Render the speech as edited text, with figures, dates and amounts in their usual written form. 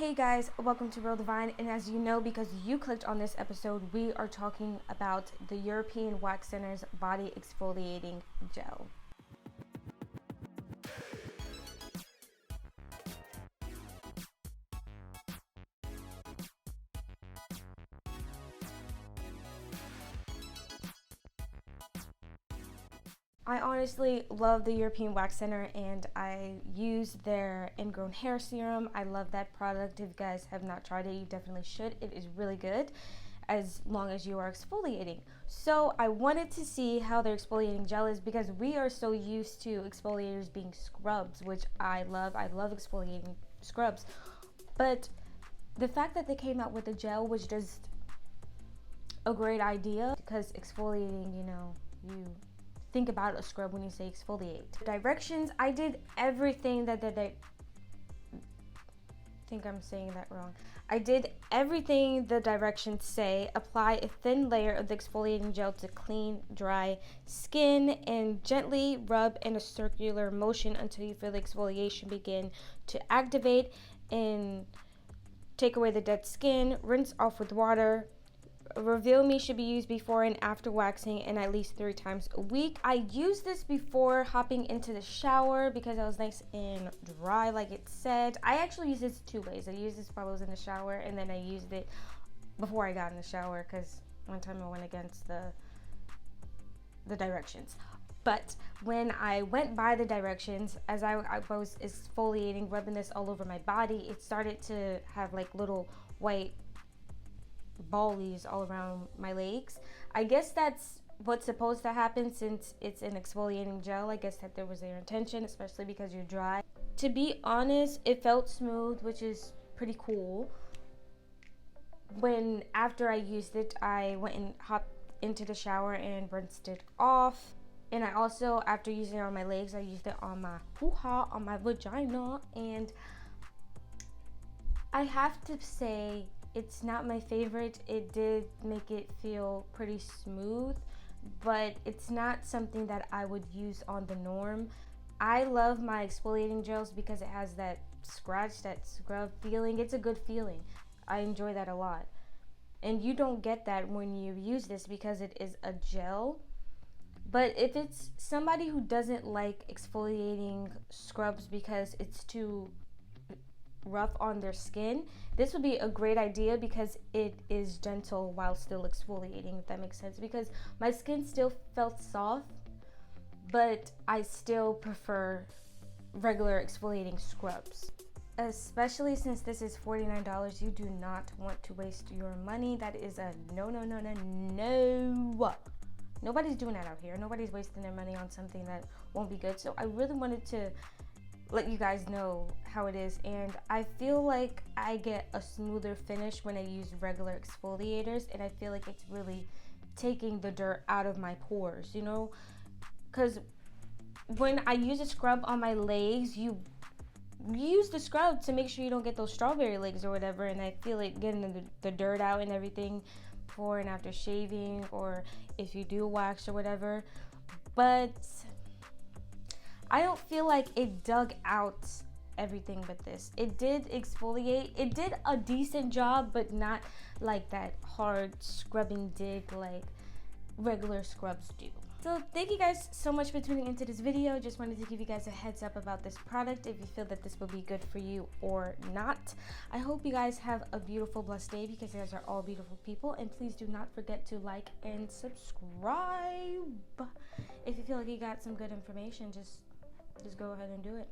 Hey guys, welcome to Real Divyne, and as you know, because you clicked on this episode, we are talking about the European Wax Center's Body Exfoliating Gel. I honestly love the European Wax Center, and I use their ingrown hair serum. I love that product. If you guys have not tried it, you definitely should. It is really good as long as you are exfoliating. So I wanted to see how their exfoliating gel is, because we are so used to exfoliators being scrubs, which I love. I love exfoliating scrubs. But the fact that they came out with a gel was just a great idea, because exfoliating, you think about a scrub when you say exfoliate. Directions, I did everything that I think I'm saying that wrong. I did everything the directions say. Apply a thin layer of the exfoliating gel to clean, dry skin, and gently rub in a circular motion until you feel the exfoliation begin to activate and take away the dead skin. Rinse off with water. Reveal Me should be used before and after waxing, and at least 3 times a week. I used this before hopping into the shower because I was nice and dry, like it said. I actually use this 2 ways. I used this while I was in the shower, and then I used it before I got in the shower, because one time I went against the directions. But when I went by the directions, as I was exfoliating, rubbing this all over my body, it started to have like little white ballies all around my legs. I guess that's what's supposed to happen since it's an exfoliating gel. I guess that there was their intention, especially because you're dry. To be honest, it felt smooth, which is pretty cool. When after I used it, I went and hopped into the shower and rinsed it off. And I also, after using it on my legs, I used it on my hoo-ha, on my vagina, and I have to say, it's not my favorite. It did make it feel pretty smooth, but it's not something that I would use on the norm. I love my exfoliating gels because it has that scratch, that scrub feeling. It's a good feeling. I enjoy that a lot. And you don't get that when you use this because it is a gel. But if it's somebody who doesn't like exfoliating scrubs because it's too rough on their skin, this would be a great idea because it is gentle while still exfoliating, if that makes sense. Because my skin still felt soft, but I still prefer regular exfoliating scrubs. Especially since this is $49, you do not want to waste your money. That is a no. Nobody's doing that out here. Nobody's wasting their money on something that won't be good. So I really wanted to let you guys know how it is, and I feel like I get a smoother finish when I use regular exfoliators, and I feel like it's really taking the dirt out of my pores, because when I use a scrub on my legs, you use the scrub to make sure you don't get those strawberry legs or whatever, and I feel like getting the dirt out and everything before and after shaving, or if you do wax or whatever. But I don't feel like it dug out everything with this. It did exfoliate. It did a decent job, but not like that hard scrubbing dig like regular scrubs do. So thank you guys so much for tuning into this video. Just wanted to give you guys a heads up about this product, if you feel that this will be good for you or not. I hope you guys have a beautiful, blessed day, because you guys are all beautiful people. And please do not forget to like and subscribe. If you feel like you got some good information, just go ahead and do it.